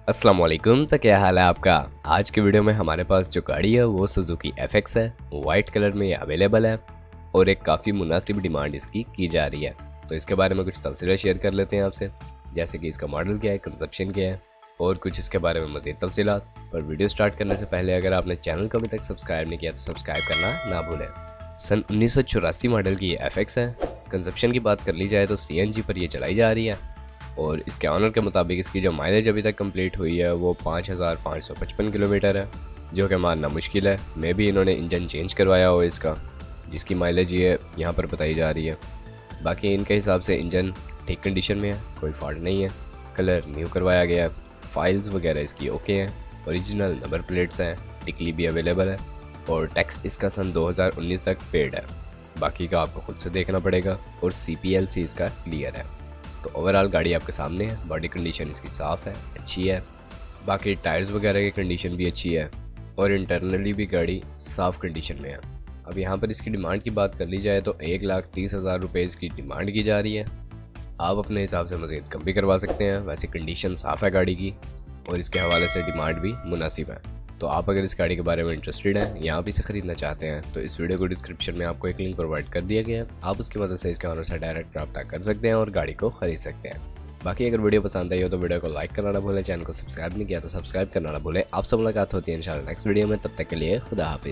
अस्सलाम वालेकुम। तो क्या हाल है आपका। आज की वीडियो में हमारे पास जो गाड़ी है वो सुजुकी FX है, वाइट कलर में ये अवेलेबल है और एक काफ़ी मुनासिब डिमांड इसकी की जा रही है। तो इसके बारे में कुछ तफसीलात शेयर कर लेते हैं आपसे, जैसे कि इसका मॉडल क्या है, कंजप्शन क्या है और कुछ इसके बारे में मज़ीद तफसीलात। पर वीडियो स्टार्ट करने से पहले अगर आपने चैनल को अभी तक सब्सक्राइब नहीं किया तो सब्सक्राइब करना ना भूलें। सन 1984 मॉडल की ये FX है। कंजप्शन की बात कर ली जाए तो CNG पर ये चलाई जा रही है और इसके ऑनर के मुताबिक इसकी जो माइलेज अभी तक कंप्लीट हुई है वो 5555 किलोमीटर है, जो कि मानना मुश्किल है। मे भी इन्होंने इंजन चेंज करवाया हो इसका, जिसकी माइलेज ये यहाँ पर बताई जा रही है। बाकी इनके हिसाब से इंजन ठीक कंडीशन में है, कोई फॉल्ट नहीं है। कलर न्यू करवाया गया है, फाइल्स वगैरह इसकी ओके हैं, ओरिजिनल नंबर प्लेट्स हैं, टिकली भी अवेलेबल है और टैक्स इसका सन 2019 तक पेड है। बाकी का आपको खुद से देखना पड़ेगा और CPLC इसका क्लियर है। तो ओवरऑल गाड़ी आपके सामने है, बॉडी कंडीशन इसकी साफ़ है, अच्छी है। बाकी टायर्स वगैरह की कंडीशन भी अच्छी है और इंटरनली भी गाड़ी साफ़ कंडीशन में है। अब यहाँ पर इसकी डिमांड की बात कर ली जाए तो 1,30,000 रुपये इसकी डिमांड की जा रही है। आप अपने हिसाब से मज़ीद कम भी करवा सकते हैं, वैसे कंडीशन साफ़ है गाड़ी की और इसके हवाले से डिमांड भी मुनासिब है। तो आप अगर इस गाड़ी के बारे में इंटरेस्टेड हैं या आप इसे ख़रीदना चाहते हैं तो इस वीडियो को डिस्क्रिप्शन में आपको एक लिंक प्रोवाइड कर दिया गया है, आप उसकी मदद से इसके ऑनर से डायरेक्ट रब्ता कर सकते हैं और गाड़ी को ख़रीद सकते हैं। बाकी अगर वीडियो पसंद आई हो तो वीडियो को लाइक करना ना भूलें, चैनल को सब्सक्राइब नहीं किया तो सब्सक्राइब करना ना भूलें। आपसे मुलाकात होती है इंशाल्लाह नेक्स्ट वीडियो में, तब तक के लिए खुदा हाफिज़।